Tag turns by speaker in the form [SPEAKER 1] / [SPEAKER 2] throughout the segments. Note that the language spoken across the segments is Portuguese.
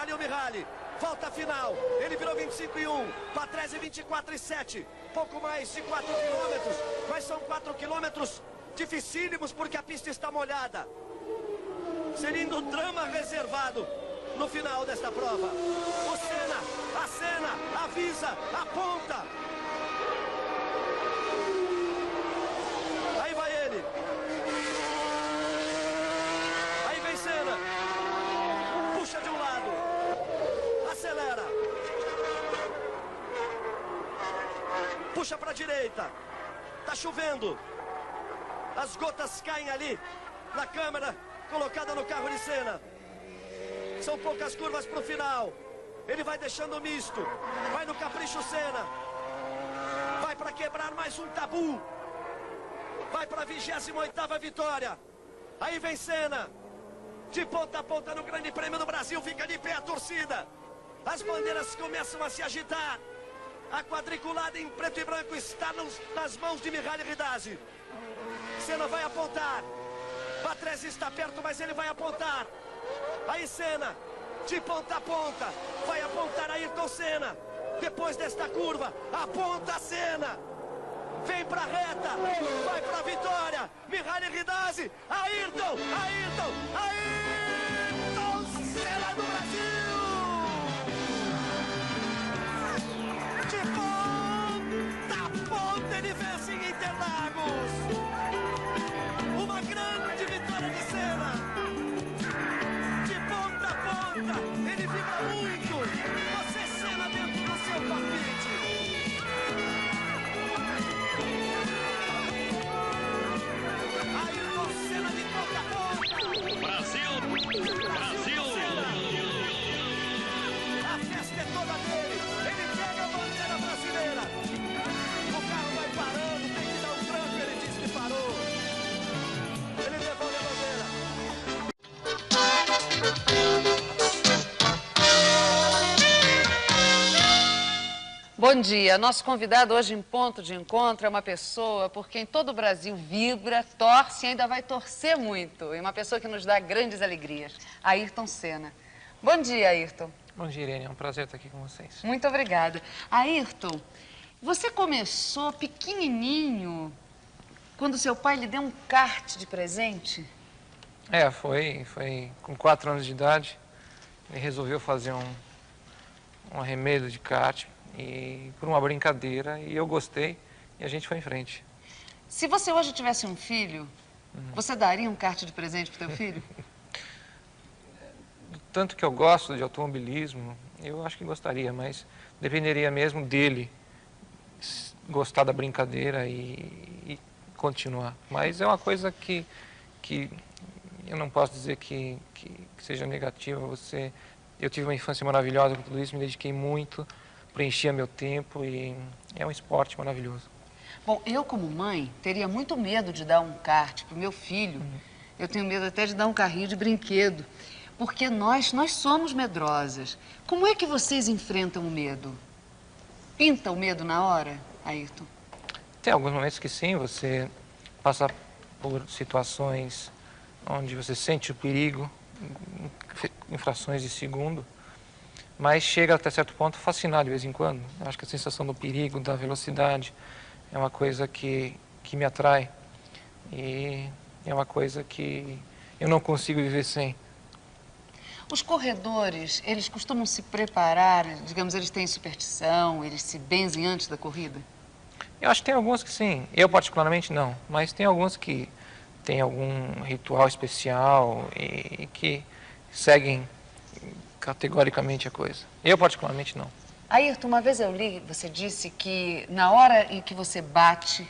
[SPEAKER 1] ali o Mihaly. Volta final, ele virou 25:1, Patrese 24:7, pouco mais de 4 quilômetros, mas são 4 quilômetros dificílimos porque a pista está molhada. Seria um drama reservado no final desta prova. O Senna, acena, avisa, aponta. Aí vai ele. Aí vem Senna. Puxa de um lado. Acelera. Puxa para a direita. Tá chovendo. As gotas caem ali na câmera colocada no carro de Senna. São poucas curvas para o final. Ele vai deixando misto. Vai no capricho Senna. Vai para quebrar mais um tabu. Vai para a 28ª vitória. Aí vem Senna. De ponta a ponta no Grande Prêmio do Brasil. Fica de pé a torcida. As bandeiras começam a se agitar. A quadriculada em preto e branco está nas mãos de Mihaly Ridazzi. Senna vai apontar. Patrese está perto, mas ele vai apontar. Aí Senna, de ponta a ponta, vai apontar Ayrton Senna. Depois desta curva, aponta Senna. Vem pra reta, vai pra vitória. Mihaly Ridazzi, Ayrton Senna do Brasil. De ponta a ponta ele vence em Interlagos. Uma grande vitória de Senna. De ponta a ponta, ele vibra muito. Você Senna dentro do seu palpite. Ayrton Senna de ponta a ponta. Brasil. A festa é toda dele. Ele pega a bandeira brasileira. O carro vai parando, tem que dar um tranco. Ele diz que parou. Ele devolve a bandeira.
[SPEAKER 2] Bom dia. Nosso convidado hoje em Ponto de Encontro é uma pessoa por quem todo o Brasil vibra, torce e ainda vai torcer muito. E uma pessoa que nos dá grandes alegrias, Ayrton Senna. Bom dia, Ayrton.
[SPEAKER 3] Bom dia, Irene. É um prazer estar aqui com vocês.
[SPEAKER 2] Muito obrigada. Ayrton, você começou pequenininho, quando seu pai lhe deu um kart de presente?
[SPEAKER 3] Foi com 4 anos de idade. Ele resolveu fazer um arremedo de kart e por uma brincadeira, e eu gostei e a gente foi em frente.
[SPEAKER 2] Se você hoje tivesse um filho, você daria um kart de presente para o teu filho?
[SPEAKER 3] Tanto que eu gosto de automobilismo, eu acho que gostaria, mas dependeria mesmo dele gostar da brincadeira e continuar. Mas é uma coisa que eu não posso dizer que seja negativa. Eu tive uma infância maravilhosa com tudo isso, me dediquei muito, preenchia meu tempo e é um esporte maravilhoso.
[SPEAKER 2] Bom, eu como mãe teria muito medo de dar um kart para o meu filho. Eu tenho medo até de dar um carrinho de brinquedo, porque nós somos medrosas. Como é que vocês enfrentam o medo? Pinta o medo na hora, Ayrton?
[SPEAKER 3] Tem alguns momentos que sim, você passa por situações onde você sente o perigo, em frações de segundo, mas chega até certo ponto a fascinar de vez em quando. Eu acho que a sensação do perigo, da velocidade, é uma coisa que me atrai e é uma coisa que eu não consigo viver sem.
[SPEAKER 2] Os corredores, eles costumam se preparar, digamos, eles têm superstição, eles se benzem antes da corrida?
[SPEAKER 3] Eu acho que tem alguns que sim, eu particularmente não, mas tem alguns que têm algum ritual especial e que seguem categoricamente a coisa. Eu particularmente não.
[SPEAKER 2] Ayrton, uma vez eu li, você disse que na hora em que você bate,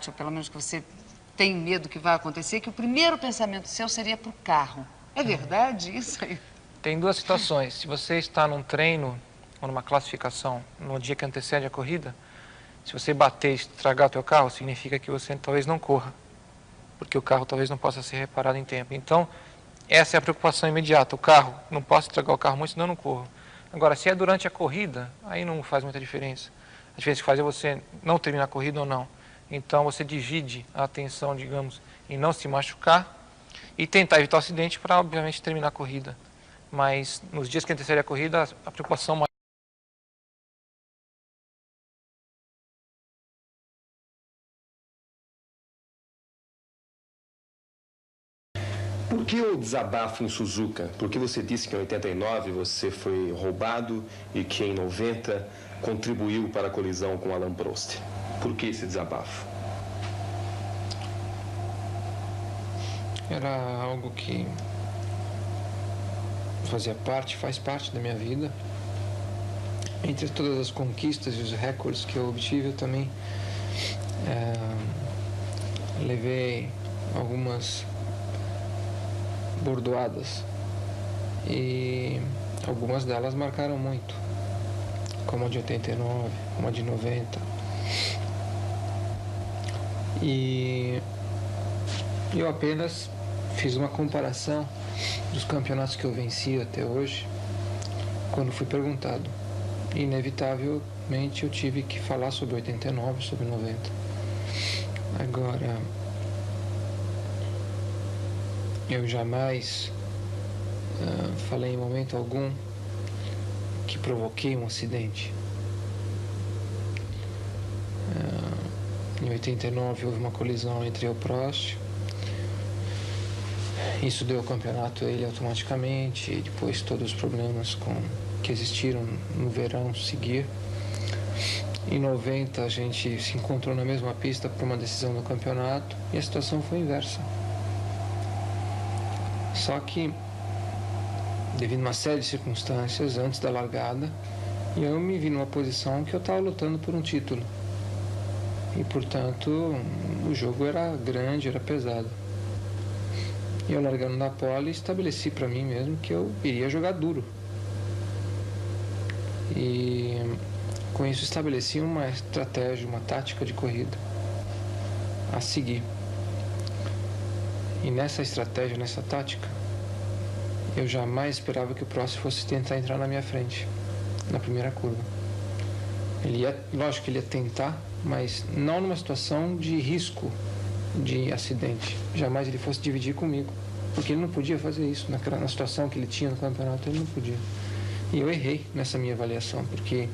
[SPEAKER 2] ou pelo menos que você tem medo que vai acontecer, que o primeiro pensamento seu seria para o carro. É verdade isso aí?
[SPEAKER 3] Tem duas situações. Se você está num treino ou numa classificação no dia que antecede a corrida, se você bater e estragar o teu carro, significa que você talvez não corra, porque o carro talvez não possa ser reparado em tempo. Então, essa é a preocupação imediata. O carro, não posso estragar o carro muito, senão eu não corro. Agora, se é durante a corrida, aí não faz muita diferença. A diferença que faz é você não terminar a corrida ou não. Então, você divide a atenção, digamos, em não se machucar e tentar evitar o acidente para, obviamente, terminar a corrida. mas nos dias que antecedem a corrida, a preocupação maior.
[SPEAKER 4] Por que o desabafo em Suzuka? Porque você disse que em 89 você foi roubado e que em 90 contribuiu para a colisão com Alain Prost. Por que esse desabafo?
[SPEAKER 3] Era algo que faz parte da minha vida. Entre todas as conquistas e os recordes que eu obtive, eu também levei algumas bordoadas e algumas delas marcaram muito, como a de 89, como a de 90. E eu apenas fiz uma comparação dos campeonatos que eu venci até hoje quando fui perguntado. Inevitavelmente eu tive que falar sobre 89, sobre 90. Agora, eu jamais falei em momento algum que provoquei um acidente. Em 89 houve uma colisão entre eu e o Prost. Isso deu o campeonato a ele automaticamente, e depois todos os problemas que existiram no verão seguir. Em 90 a gente se encontrou na mesma pista para uma decisão do campeonato e a situação foi inversa. Só que, devido a uma série de circunstâncias, antes da largada, eu me vi numa posição que eu estava lutando por um título. E, portanto, o jogo era grande, era pesado. E eu, largando na pole, estabeleci para mim mesmo que eu iria jogar duro. E, com isso, estabeleci uma estratégia, uma tática de corrida a seguir. E nessa estratégia, nessa tática, eu jamais esperava que o Prost fosse tentar entrar na minha frente, na primeira curva. Lógico que ele ia tentar, mas não numa situação de risco de acidente. Jamais ele fosse dividir comigo, porque ele não podia fazer isso. Na situação que ele tinha no campeonato, ele não podia. E eu errei nessa minha avaliação, porque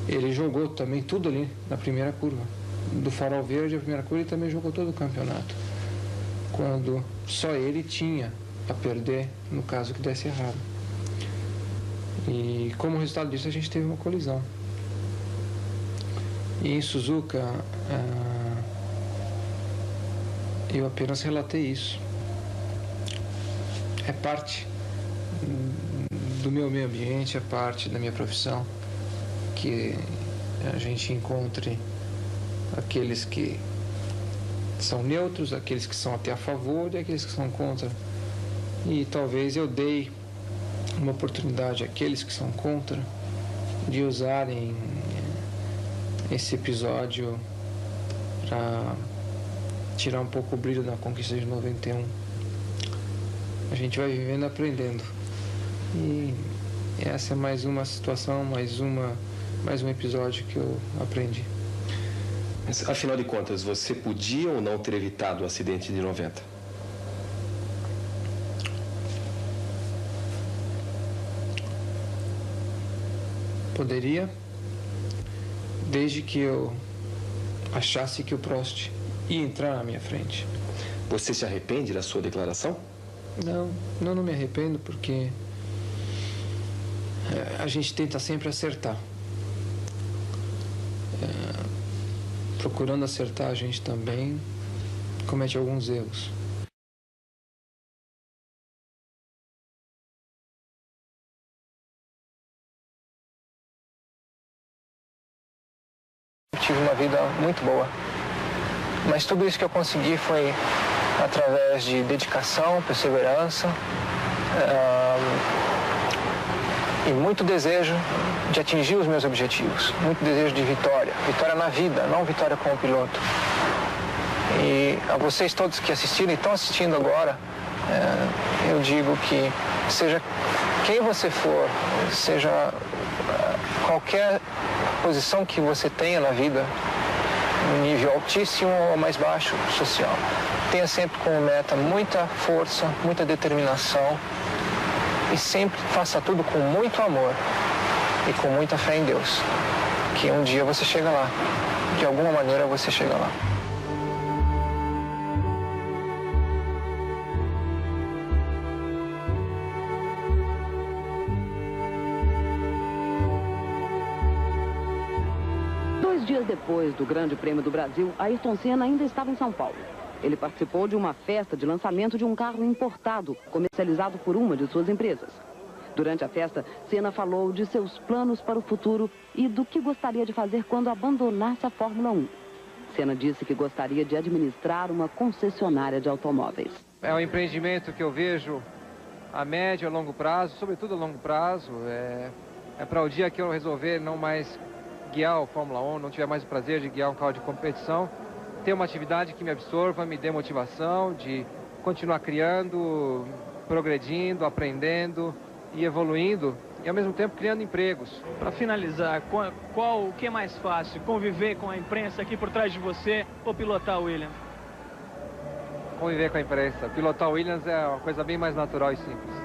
[SPEAKER 3] ele jogou também tudo ali na primeira curva. Do farol verde, a primeira curva, ele também jogou todo o campeonato, quando só ele tinha a perder no caso que desse errado. E como resultado disso, a gente teve uma colisão. E em Suzuka, eu apenas relatei isso. É parte do meu meio ambiente, é parte da minha profissão, que a gente encontre aqueles que são neutros, aqueles que são até a favor e aqueles que são contra. E talvez eu dei uma oportunidade àqueles que são contra de usarem esse episódio para tirar um pouco o brilho da conquista de 91. A gente vai vivendo e aprendendo. E essa é mais uma situação, mais um episódio que eu aprendi.
[SPEAKER 4] Mas, afinal de contas, você podia ou não ter evitado o acidente de 90?
[SPEAKER 3] Poderia, desde que eu achasse que o Prost ia entrar na minha frente.
[SPEAKER 4] Você se arrepende da sua declaração?
[SPEAKER 3] Não me arrependo, porque a gente tenta sempre acertar. Procurando acertar, a gente também comete alguns erros. Eu tive uma vida muito boa, mas tudo isso que eu consegui foi através de dedicação, perseverança e muito desejo de atingir os meus objetivos, muito desejo de vitória na vida, não vitória como piloto. E a vocês todos que assistiram e estão assistindo agora, eu digo que seja quem você for, seja qualquer posição que você tenha na vida, no nível altíssimo ou mais baixo social, tenha sempre como meta muita força, muita determinação e sempre faça tudo com muito amor e com muita fé em Deus, que um dia você chega lá, de alguma maneira você chega lá.
[SPEAKER 5] Dias depois do Grande Prêmio do Brasil, Ayrton Senna ainda estava em São Paulo. Ele participou de uma festa de lançamento de um carro importado, comercializado por uma de suas empresas. Durante a festa, Senna falou de seus planos para o futuro e do que gostaria de fazer quando abandonasse a Fórmula 1. Senna disse que gostaria de administrar uma concessionária de automóveis.
[SPEAKER 3] É um empreendimento que eu vejo a médio e a longo prazo, sobretudo a longo prazo. É para o dia que eu resolver não mais guiar o Fórmula 1, não tiver mais o prazer de guiar um carro de competição, ter uma atividade que me absorva, me dê motivação de continuar criando, progredindo, aprendendo e evoluindo e ao mesmo tempo criando empregos.
[SPEAKER 6] Para finalizar, o que é mais fácil? Conviver com a imprensa aqui por trás de você ou pilotar o Williams?
[SPEAKER 3] Conviver com a imprensa. Pilotar o Williams é uma coisa bem mais natural e simples.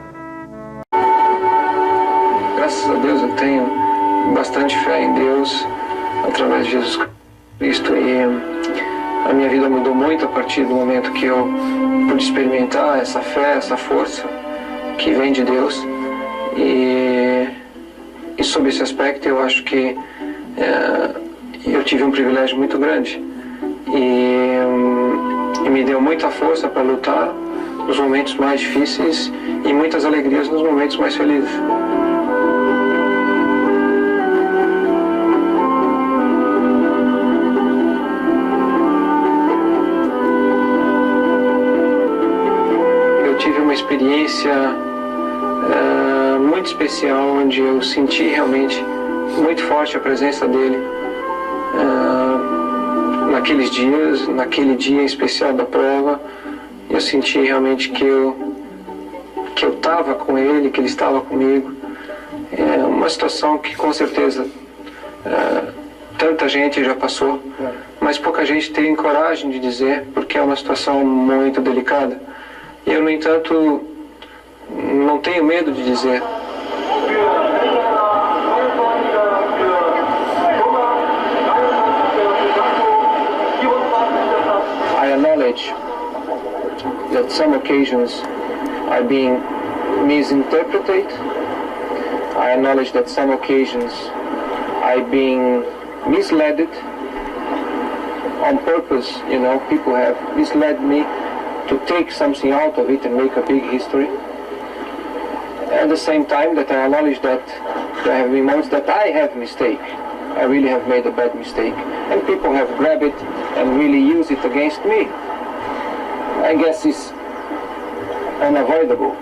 [SPEAKER 3] Graças a Deus eu tenho bastante fé em Deus, através de Jesus Cristo, e a minha vida mudou muito a partir do momento que eu pude experimentar essa fé, essa força que vem de Deus, e sob esse aspecto eu acho que eu tive um privilégio muito grande e me deu muita força para lutar nos momentos mais difíceis e muitas alegrias nos momentos mais felizes. Experiência muito especial, onde eu senti realmente muito forte a presença dele naqueles dias, naquele dia especial da prova. Eu senti realmente que eu estava com ele, que ele estava comigo. É uma situação que com certeza tanta gente já passou, mas pouca gente tem coragem de dizer, porque é uma situação muito delicada. Eu, no entanto, não tenho medo de dizer. I acknowledge that some occasions are being misinterpreted. I acknowledge that some occasions are being misled on purpose. You know, people have misled me to take something out of it and make a big history. At the same time that I acknowledge that there have been moments that I have mistake. I really have made a bad mistake. And people have grabbed it and really used it against me. I guess it's unavoidable.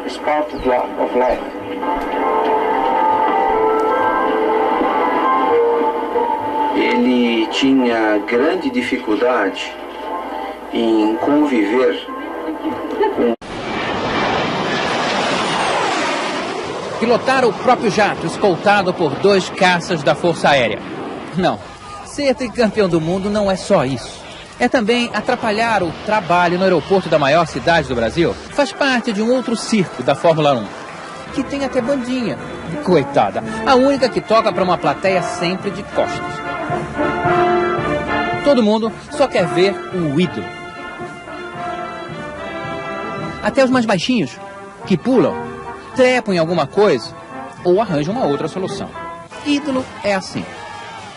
[SPEAKER 3] It's part of life.
[SPEAKER 7] Ele tinha grande dificuldade em conviver com...
[SPEAKER 8] Pilotar o próprio jato, escoltado por 2 caças da Força Aérea. Não, ser tricampeão do mundo não é só isso. É também atrapalhar o trabalho no aeroporto da maior cidade do Brasil. Faz parte de um outro circo da Fórmula 1, que tem até bandinha. Coitada, a única que toca para uma plateia sempre de costas. Todo mundo só quer ver o ídolo. Até os mais baixinhos, que pulam, trepam em alguma coisa ou arranjam uma outra solução. Ídolo é assim,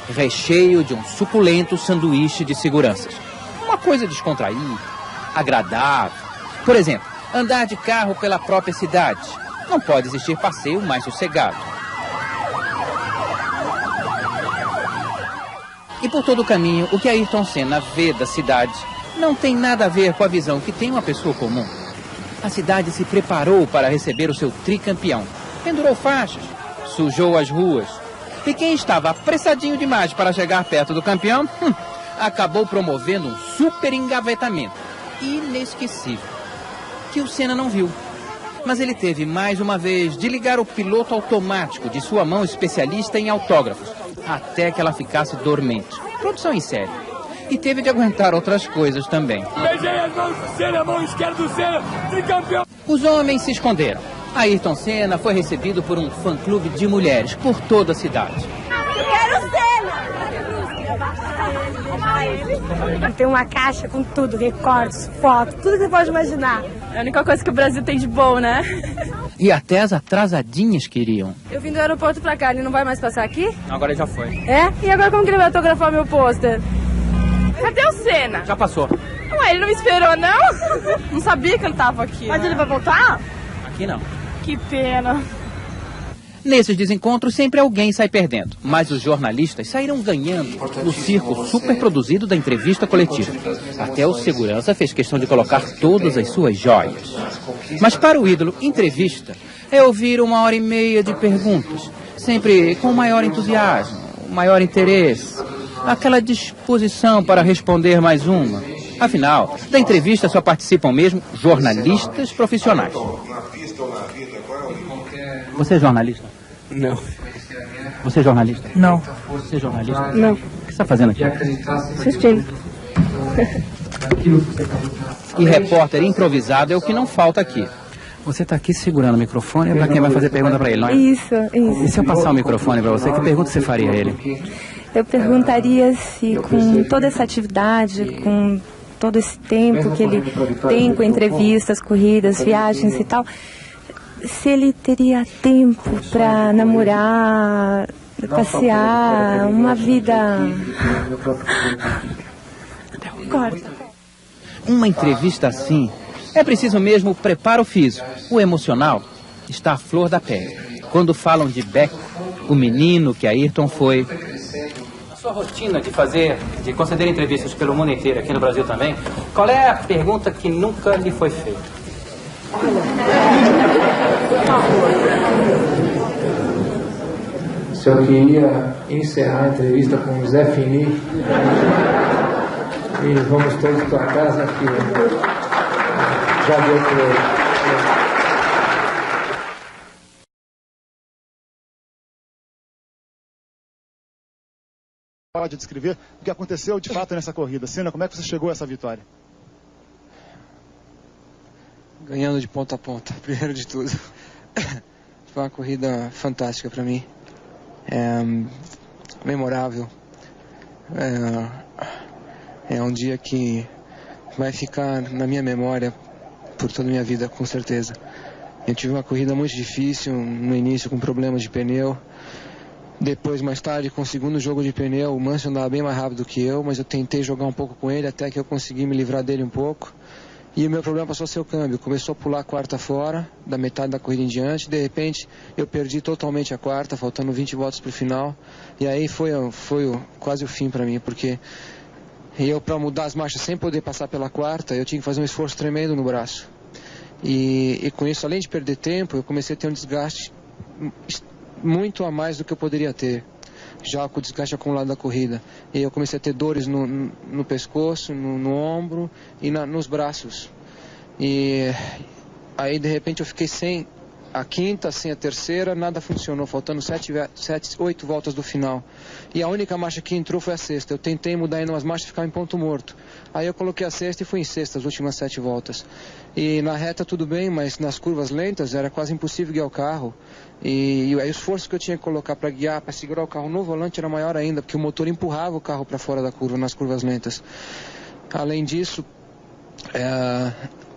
[SPEAKER 8] recheio de um suculento sanduíche de seguranças. Uma coisa descontraída, agradável. Por exemplo, andar de carro pela própria cidade. Não pode existir passeio mais sossegado. E por todo o caminho, o que Ayrton Senna vê da cidade não tem nada a ver com a visão que tem uma pessoa comum. A cidade se preparou para receber o seu tricampeão. Pendurou faixas, sujou as ruas. E quem estava apressadinho demais para chegar perto do campeão, acabou promovendo um super engavetamento inesquecível, que o Senna não viu. Mas ele teve, mais uma vez, de ligar o piloto automático de sua mão especialista em autógrafos, até que ela ficasse dormente. Produção em série. E teve de aguentar outras coisas também.
[SPEAKER 6] Beijei as mãos do Senna, a mão esquerda do Senna, tricampeão.
[SPEAKER 8] Os homens se esconderam. Ayrton Senna foi recebido por um fã-clube de mulheres por toda a cidade.
[SPEAKER 9] Eu quero Senna! Tem uma caixa com tudo, recortes, fotos, tudo que você pode imaginar.
[SPEAKER 10] É a única coisa que o Brasil tem de bom, né?
[SPEAKER 8] E até as atrasadinhas queriam.
[SPEAKER 10] Eu vim do aeroporto pra cá, ele não vai mais passar aqui?
[SPEAKER 8] Agora já foi.
[SPEAKER 10] É? E agora como que ele vai autografar meu pôster? Cadê o Senna?
[SPEAKER 8] Já passou.
[SPEAKER 10] Ué, ele não me esperou, não? Não sabia que ele tava aqui.
[SPEAKER 9] Mas ele vai voltar?
[SPEAKER 8] Aqui não.
[SPEAKER 10] Que pena.
[SPEAKER 8] Nesses desencontros sempre alguém sai perdendo, mas os jornalistas saíram ganhando no circo super produzido da entrevista coletiva. Até o segurança fez questão de colocar todas as suas joias. Mas para o ídolo, entrevista é ouvir 1h30 de perguntas, sempre com maior entusiasmo, maior interesse, aquela disposição para responder mais uma. Afinal, da entrevista só participam mesmo jornalistas profissionais. Você é jornalista?
[SPEAKER 3] Não.
[SPEAKER 8] Você é jornalista?
[SPEAKER 10] Não.
[SPEAKER 8] Você é jornalista?
[SPEAKER 10] Não.
[SPEAKER 8] O que você está fazendo aqui?
[SPEAKER 10] Assistindo.
[SPEAKER 8] E repórter improvisado é o que não falta aqui. Você está aqui segurando o microfone para quem vai fazer pergunta para ele, não é?
[SPEAKER 9] Isso.
[SPEAKER 8] E se eu passar o microfone para você, que pergunta você faria a ele?
[SPEAKER 9] Eu perguntaria se com toda essa atividade, com todo esse tempo que ele tem com entrevistas, corridas, viagens e tal, se ele teria tempo para namorar, passear, uma vida... Corta.
[SPEAKER 8] Uma entrevista assim é preciso mesmo preparo físico. O emocional está à flor da pele. Quando falam de Beck, o menino que Ayrton foi... A sua rotina de conceder entrevistas pelo mundo inteiro, aqui no Brasil também, qual é a pergunta que nunca lhe foi feita?
[SPEAKER 11] Se eu queria encerrar a entrevista com o Zé Fini e vamos todos para casa que já deu por ele.
[SPEAKER 12] Pode descrever o que aconteceu de fato nessa corrida. Senna, como é que você chegou a essa vitória?
[SPEAKER 11] Ganhando de ponta a ponta, primeiro de tudo. Foi uma corrida fantástica para mim. Memorável. É um dia que vai ficar na minha memória por toda a minha vida, com certeza. Eu tive uma corrida muito difícil, no início com problemas de pneu. Depois, mais tarde, com o segundo jogo de pneu, o Mansell andava bem mais rápido que eu, mas eu tentei jogar um pouco com ele até que eu consegui me livrar dele um pouco. E o meu problema passou a ser o câmbio. Começou a pular a quarta fora, da metade da corrida em diante. De repente, eu perdi totalmente a quarta, faltando 20 voltas para o final. E aí foi quase o fim para mim, porque eu, para mudar as marchas sem poder passar pela quarta, eu tinha que fazer um esforço tremendo no braço. E com isso, além de perder tempo, eu comecei a ter um desgaste muito a mais do que eu poderia ter, já com o desgaste acumulado da corrida. E eu comecei a ter dores no pescoço, no ombro e nos braços. E aí, de repente, eu fiquei sem a quinta, sem a terceira, nada funcionou, faltando 8 voltas do final. E a única marcha que entrou foi a sexta. Eu tentei mudar ainda umas marchas e ficava em ponto morto. Aí eu coloquei a sexta e fui em sexta as últimas 7 voltas. E na reta tudo bem, mas nas curvas lentas era quase impossível guiar o carro. E aí o esforço que eu tinha que colocar para guiar, para segurar o carro no volante era maior ainda, porque o motor empurrava o carro para fora da curva nas curvas lentas. Além disso,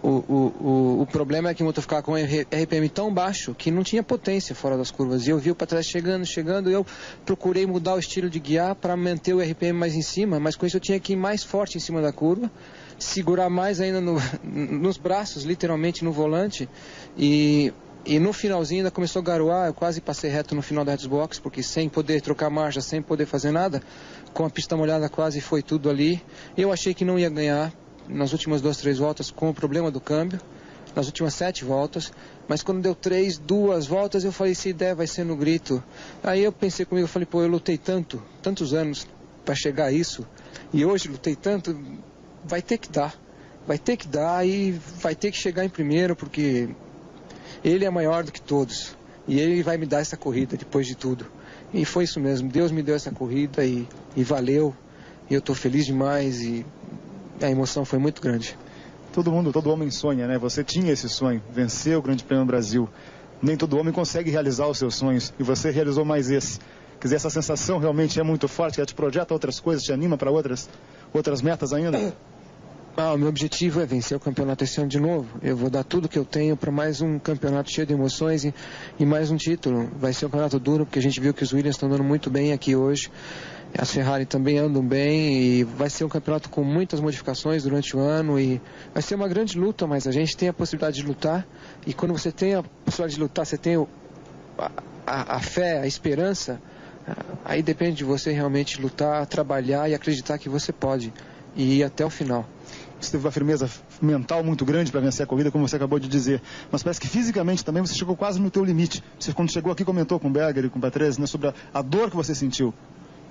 [SPEAKER 11] o problema é que o motor ficava com um RPM tão baixo que não tinha potência fora das curvas. E eu vi o para trás chegando, e eu procurei mudar o estilo de guiar para manter o RPM mais em cima, mas com isso eu tinha que ir mais forte em cima da curva, segurar mais ainda nos braços, literalmente no volante, e no finalzinho ainda começou a garoar. Eu quase passei reto no final da Box, porque sem poder trocar marcha, sem poder fazer nada, com a pista molhada quase foi tudo ali. Eu achei que não ia ganhar nas últimas 2, 3 voltas com o problema do câmbio, nas últimas 7 voltas, mas quando deu 2 voltas eu falei, se ideia vai ser no grito. Aí eu pensei comigo, eu falei, pô, eu lutei tantos anos para chegar a isso, e hoje lutei tanto, vai ter que dar e vai ter que chegar em primeiro, porque ele é maior do que todos, e ele vai me dar essa corrida depois de tudo. E foi isso mesmo, Deus me deu essa corrida e valeu, e eu estou feliz demais, e a emoção foi muito grande.
[SPEAKER 12] Todo homem sonha, né? Você tinha esse sonho, vencer o Grande Prêmio do Brasil. nem todo homem consegue realizar os seus sonhos, e você realizou mais esse. Quer dizer, essa sensação realmente é muito forte, que ela te projeta outras coisas, te anima para outras metas ainda?
[SPEAKER 11] O meu objetivo é vencer o campeonato esse ano de novo. Eu vou dar tudo que eu tenho para mais um campeonato cheio de emoções e mais um título. Vai ser um campeonato duro, porque a gente viu que os Williams estão andando muito bem aqui hoje. As Ferrari também andam bem e vai ser um campeonato com muitas modificações durante o ano e vai ser uma grande luta, mas a gente tem a possibilidade de lutar. E quando você tem a possibilidade de lutar, você tem a fé, a esperança, aí depende de você realmente lutar, trabalhar e acreditar que você pode e ir até o final.
[SPEAKER 12] Você teve uma firmeza mental muito grande para vencer a corrida, como você acabou de dizer. Mas parece que fisicamente também você chegou quase no teu limite. Você, quando chegou aqui, comentou com o Berger e com o Patrese, né, sobre a dor que você sentiu.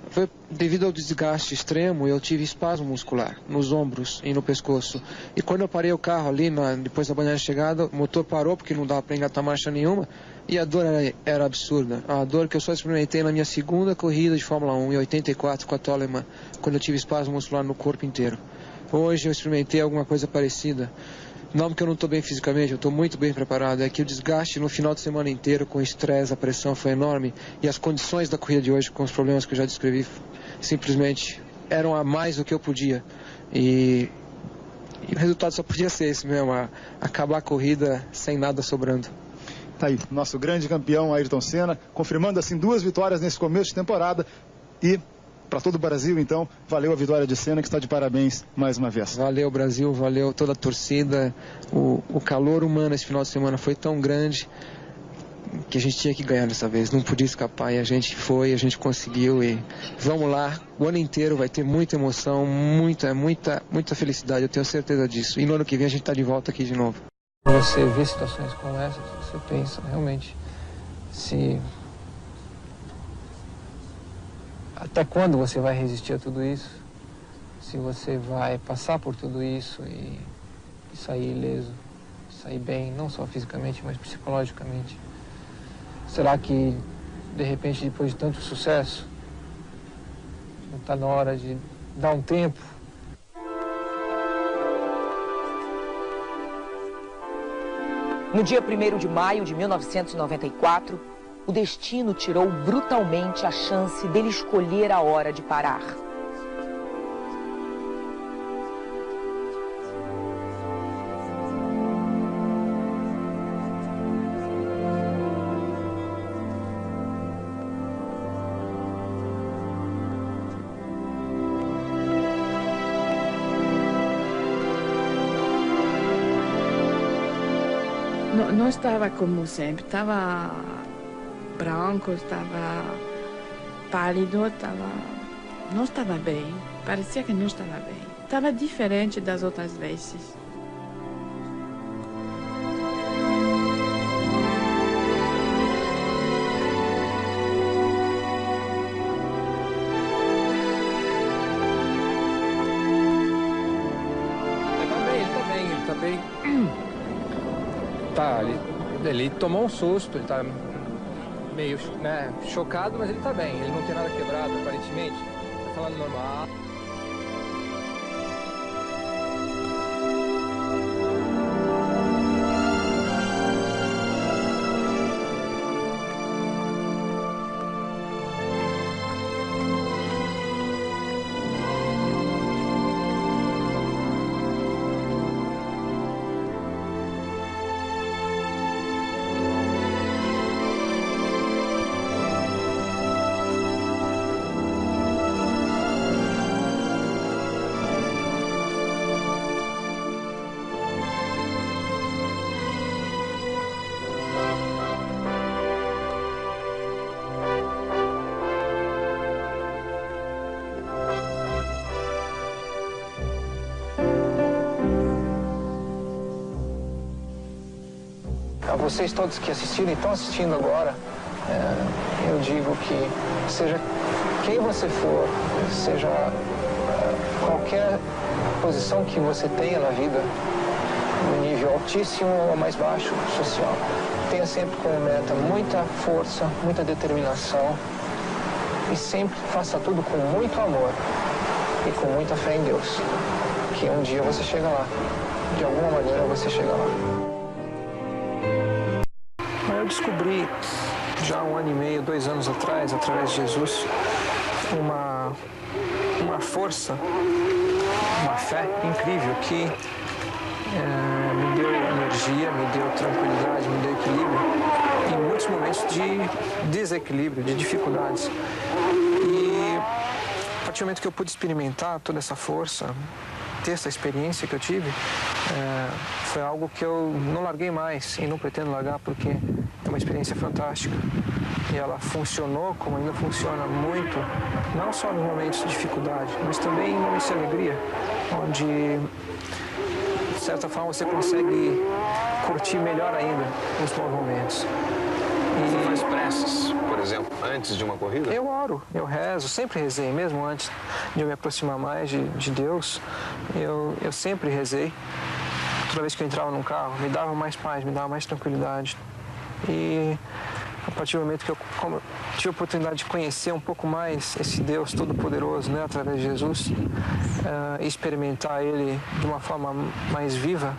[SPEAKER 11] Foi devido ao desgaste extremo, eu tive espasmo muscular nos ombros e no pescoço. E quando eu parei o carro ali, depois da bandeira de chegada, o motor parou porque não dava para engatar marcha nenhuma. E a dor era absurda. A dor que eu só experimentei na minha segunda corrida de Fórmula 1, em 84, com a Toleman, quando eu tive espasmo muscular no corpo inteiro. Hoje eu experimentei alguma coisa parecida. Não porque eu não estou bem fisicamente, eu estou muito bem preparado. É que o desgaste no final de semana inteiro, com o estresse, a pressão foi enorme. E as condições da corrida de hoje, com os problemas que eu já descrevi, simplesmente eram a mais do que eu podia. E o resultado só podia ser esse mesmo, acabar a corrida sem nada sobrando.
[SPEAKER 12] Tá aí, nosso grande campeão Ayrton Senna, confirmando assim 2 vitórias nesse começo de temporada e... para todo o Brasil, então, valeu a vitória de Senna, que está de parabéns mais uma vez.
[SPEAKER 11] Valeu, Brasil, valeu toda a torcida. O calor humano esse final de semana foi tão grande que a gente tinha que ganhar dessa vez, não podia escapar, e a gente foi, a gente conseguiu, e vamos lá, o ano inteiro vai ter muita emoção, muita felicidade, eu tenho certeza disso, e no ano que vem a gente está de volta aqui de novo.
[SPEAKER 3] Você vê situações como essa, você pensa, realmente, até quando você vai resistir a tudo isso? Se você vai passar por tudo isso e sair ileso, sair bem, não só fisicamente, mas psicologicamente. Será que, de repente, depois de tanto sucesso, não está na hora de dar um tempo?
[SPEAKER 13] No dia 1º de maio de 1994, o destino tirou brutalmente a chance dele escolher a hora de parar.
[SPEAKER 10] Não estava como sempre, estava branco, estava pálido, não estava bem, parecia que não estava bem. Estava diferente das outras vezes.
[SPEAKER 3] Ele tá bem. Tá, ele tomou um susto, ele tá meio, chocado, mas ele tá bem. Ele não tem nada quebrado, aparentemente. Tá falando normal. A vocês todos que assistiram e estão assistindo agora, eu digo que seja quem você for, seja qualquer posição que você tenha na vida, no nível altíssimo ou mais baixo social, tenha sempre como meta muita força, muita determinação e sempre faça tudo com muito amor e com muita fé em Deus, que um dia você chega lá, de alguma maneira você chega lá. descobri já 1 ano e meio, 2 anos atrás, através de Jesus, uma força, uma fé incrível que me deu energia, me deu tranquilidade, me deu equilíbrio em muitos momentos de desequilíbrio, de dificuldades. E a partir do momento que eu pude experimentar toda essa força, ter essa experiência que eu tive, foi algo que eu não larguei mais e não pretendo largar, porque é uma experiência fantástica. E ela funcionou como ainda funciona muito, não só nos momentos de dificuldade, mas também em momentos de alegria, onde, de certa forma, você consegue curtir melhor ainda os bons momentos.
[SPEAKER 14] Você faz preces, por exemplo, antes de uma corrida?
[SPEAKER 3] Eu oro, eu rezo, sempre rezei, mesmo antes de eu me aproximar mais de Deus, eu sempre rezei. Toda vez que eu entrava num carro, me dava mais paz, me dava mais tranquilidade. E a partir do momento que eu tive a oportunidade de conhecer um pouco mais esse Deus Todo-Poderoso, né, através de Jesus, e experimentar Ele de uma forma mais viva,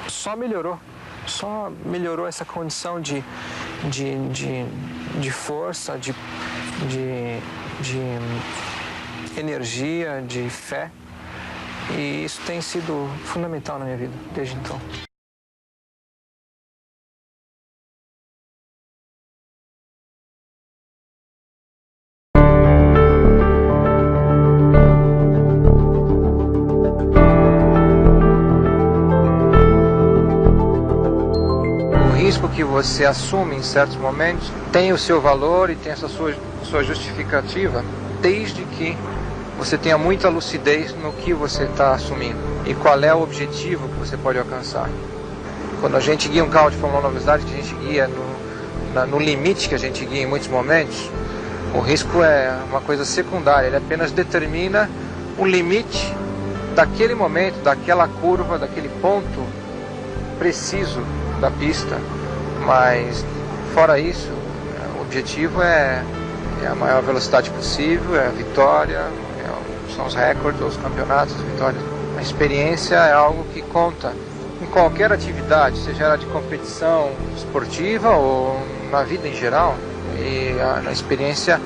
[SPEAKER 3] só melhorou essa condição de força, de energia, de fé. E isso tem sido fundamental na minha vida desde então. Que você assume em certos momentos tem o seu valor e tem essa sua justificativa, desde que você tenha muita lucidez no que você está assumindo e qual é o objetivo que você pode alcançar. Quando a gente guia um carro de Fórmula 1 na velocidade, que a gente guia no limite que a gente guia em muitos momentos, o risco é uma coisa secundária, ele apenas determina o limite daquele momento, daquela curva, daquele ponto preciso da pista. Mas, fora isso, o objetivo é a maior velocidade possível, é a vitória, são os recordes, os campeonatos, as vitórias. A experiência é algo que conta em qualquer atividade, seja ela de competição esportiva ou na vida em geral. E a experiência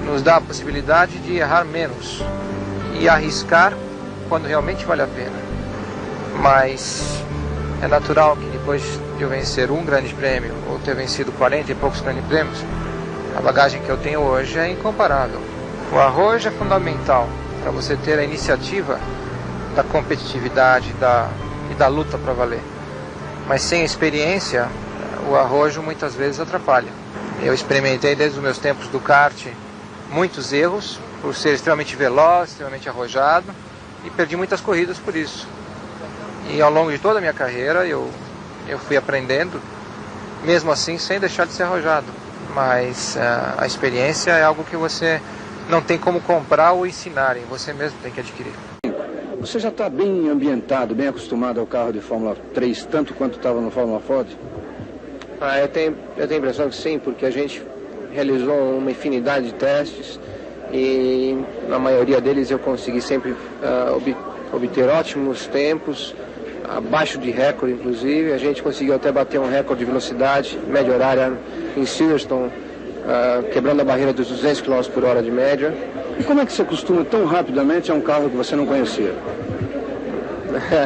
[SPEAKER 3] nos dá a possibilidade de errar menos e arriscar quando realmente vale a pena. Mas é natural que depois de eu vencer um grande prêmio ou ter vencido 40 e poucos grandes prêmios, a bagagem que eu tenho hoje é incomparável. O arrojo é fundamental para você ter a iniciativa da competitividade e da luta para valer. Mas sem experiência, o arrojo muitas vezes atrapalha. Eu experimentei desde os meus tempos do kart muitos erros, por ser extremamente veloz, extremamente arrojado, e perdi muitas corridas por isso. E ao longo de toda a minha carreira eu fui aprendendo, mesmo assim sem deixar de ser arrojado. Mas a experiência é algo que você não tem como comprar ou ensinarem, você mesmo tem que adquirir.
[SPEAKER 15] Você já está bem ambientado, bem acostumado ao carro de Fórmula 3, tanto quanto estava no Fórmula Ford?
[SPEAKER 16] Eu tenho a impressão que sim, porque a gente realizou uma infinidade de testes e na maioria deles eu consegui sempre obter ótimos tempos, abaixo de recorde inclusive. A gente conseguiu até bater um recorde de velocidade média horária em Silverstone, quebrando a barreira dos 200 km por hora de média.
[SPEAKER 15] E como é que você acostuma tão rapidamente a um carro que você não conhecia?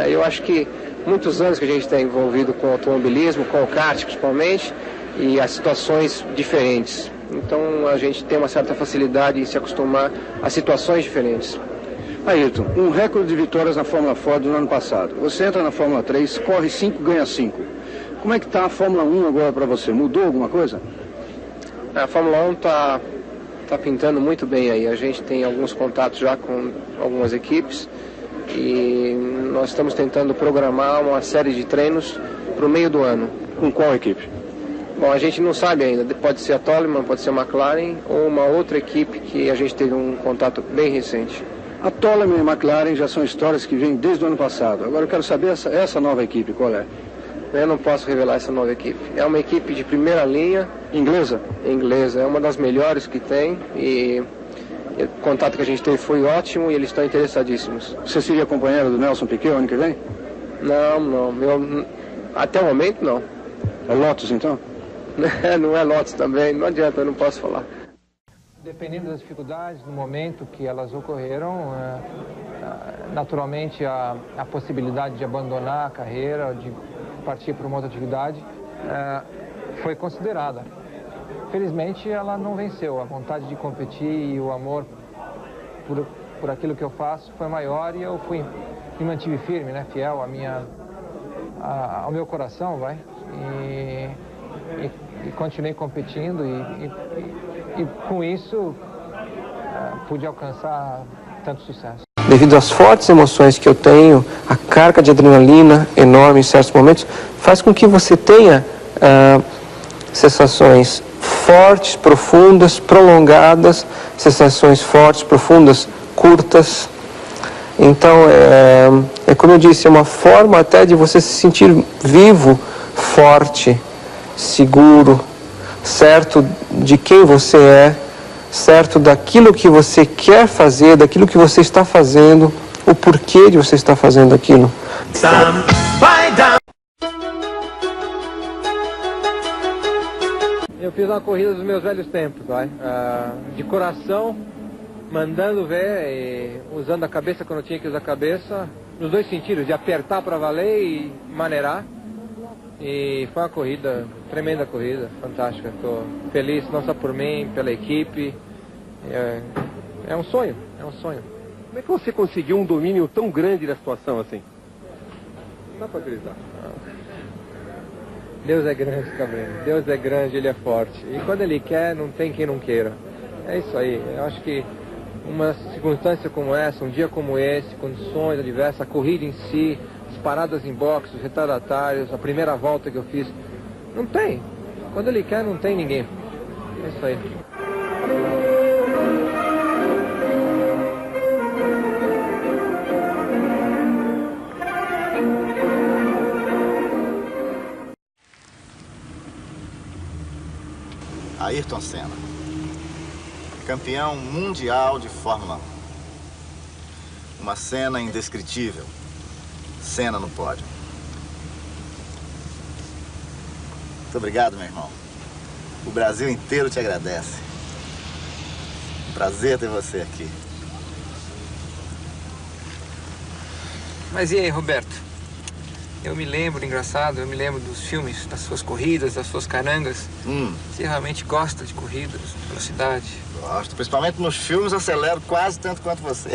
[SPEAKER 16] Eu acho que muitos anos que a gente está envolvido com o automobilismo, com o kart principalmente, e as situações diferentes. Então a gente tem uma certa facilidade em se acostumar a situações diferentes.
[SPEAKER 15] Ayrton, um recorde de vitórias na Fórmula Ford no ano passado. Você entra na Fórmula 3, corre 5, ganha 5. Como é que está a Fórmula 1 agora para você? Mudou alguma coisa?
[SPEAKER 16] A Fórmula 1 está pintando muito bem aí. A gente tem alguns contatos já com algumas equipes e nós estamos tentando programar uma série de treinos para o meio do ano.
[SPEAKER 15] Com qual equipe?
[SPEAKER 16] Bom, a gente não sabe ainda. Pode ser a Toleman, pode ser a McLaren ou uma outra equipe que a gente teve um contato bem recente.
[SPEAKER 15] A Toleman e a McLaren já são histórias que vêm desde o ano passado. Agora eu quero saber essa nova equipe, qual é?
[SPEAKER 16] Eu não posso revelar essa nova equipe. É uma equipe de primeira linha.
[SPEAKER 15] Inglesa?
[SPEAKER 16] Inglesa. É uma das melhores que tem e o contato que a gente teve foi ótimo e eles estão interessadíssimos.
[SPEAKER 15] Você seria companheiro do Nelson Piquet ano que vem?
[SPEAKER 16] Não. Até o momento não.
[SPEAKER 15] É Lotus, então?
[SPEAKER 16] Não é Lotus também, não adianta, eu não posso falar.
[SPEAKER 3] Dependendo das dificuldades, no momento que elas ocorreram, naturalmente a possibilidade de abandonar a carreira, de partir para uma outra atividade, foi considerada. Felizmente, ela não venceu. A vontade de competir e o amor por aquilo que eu faço foi maior e eu me mantive firme, né, fiel ao meu coração, vai, e continuei competindo e com isso pude alcançar tanto sucesso.
[SPEAKER 16] Devido às fortes emoções que eu tenho, a carga de adrenalina enorme em certos momentos, faz com que você tenha sensações fortes, profundas, prolongadas, sensações fortes, profundas, curtas. Então, é como eu disse, é uma forma até de você se sentir vivo, forte, seguro, certo de quem você é, certo daquilo que você quer fazer, daquilo que você está fazendo, o porquê de você estar fazendo aquilo.
[SPEAKER 3] Eu fiz uma corrida dos meus velhos tempos, vai, de coração, mandando ver, e usando a cabeça quando eu tinha que usar a cabeça, nos dois sentidos, de apertar para valer e maneirar. E foi uma corrida, tremenda corrida, fantástica. Estou feliz não só por mim, pela equipe. É um sonho, é um sonho.
[SPEAKER 17] Como é que você conseguiu um domínio tão grande da situação assim?
[SPEAKER 3] Não dá para acreditar. Deus é grande, Cabrini. Deus é grande, Ele é forte. E quando Ele quer, não tem quem não queira. É isso aí. Eu acho que uma circunstância como essa, um dia como esse, condições adversas, a corrida em si, as paradas em boxe, os retardatários, a primeira volta que eu fiz, não tem. Quando Ele quer, não tem ninguém. É isso aí.
[SPEAKER 18] Ayrton Senna, campeão mundial de Fórmula 1. Uma cena indescritível. Senna no pódio. Muito obrigado, meu irmão. O Brasil inteiro te agradece. Um prazer ter você aqui.
[SPEAKER 3] Mas e aí, Roberto? Eu me lembro, engraçado, eu me lembro dos filmes, das suas corridas, das suas carangas. Você realmente gosta de corridas, de velocidade?
[SPEAKER 18] Gosto, principalmente nos filmes, acelero quase tanto quanto você.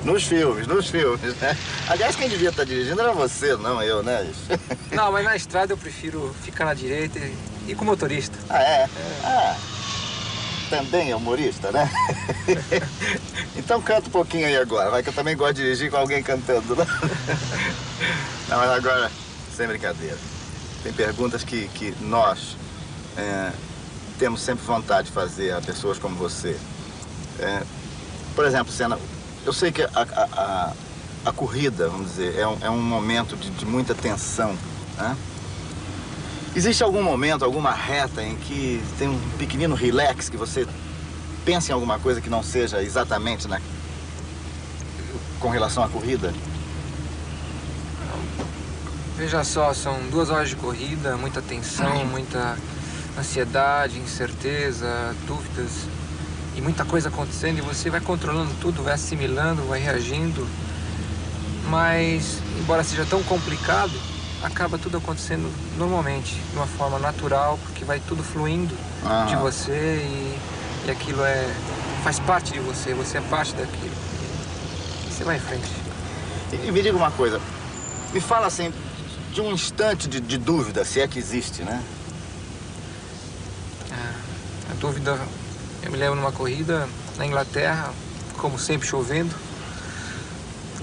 [SPEAKER 18] Nos filmes, né? Aliás, quem devia estar dirigindo era você, não eu, né?
[SPEAKER 3] Não, mas na estrada eu prefiro ficar na direita e ir com o motorista.
[SPEAKER 18] Ah, é? Ah, também é humorista, né? Então canta um pouquinho aí agora, vai, que eu também gosto de dirigir com alguém cantando, né? Não, mas agora, sem brincadeira. Tem perguntas que nós temos sempre vontade de fazer a pessoas como você. Por exemplo, Senna, eu sei que a corrida, vamos dizer, é um momento de muita tensão, né? Existe algum momento, alguma reta em que tem um pequenino relax, que você pensa em alguma coisa que não seja exatamente com relação à corrida?
[SPEAKER 3] Veja só, são 2 horas de corrida, muita tensão, muita ansiedade, incerteza, dúvidas e muita coisa acontecendo, e você vai controlando tudo, vai assimilando, vai reagindo, mas embora seja tão complicado, acaba tudo acontecendo normalmente, de uma forma natural, porque vai tudo fluindo de você e aquilo faz parte de você, você é parte daquilo. E você vai em frente.
[SPEAKER 18] E me diga uma coisa, me fala assim, de um instante de dúvida, se é que existe, né?
[SPEAKER 3] A dúvida, eu me lembro numa corrida na Inglaterra, como sempre chovendo.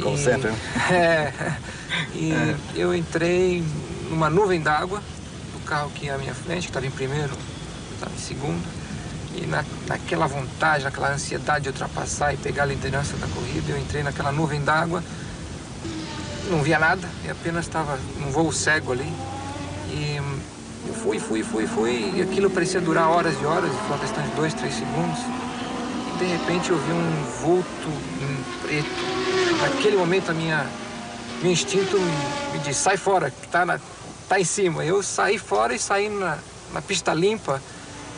[SPEAKER 18] Como sempre, né?
[SPEAKER 3] Eu entrei numa nuvem d'água do carro que ia à minha frente, que estava em primeiro, estava em segundo. E naquela vontade, naquela ansiedade de ultrapassar e pegar a liderança da corrida, eu entrei naquela nuvem d'água, não via nada, e apenas estava num voo cego ali. E eu fui, e aquilo parecia durar horas e horas, foi uma questão de 2, 3 segundos. E de repente eu vi um vulto preto. Naquele momento meu instinto me disse, sai fora, que tá em cima. Eu saí fora e saí na pista limpa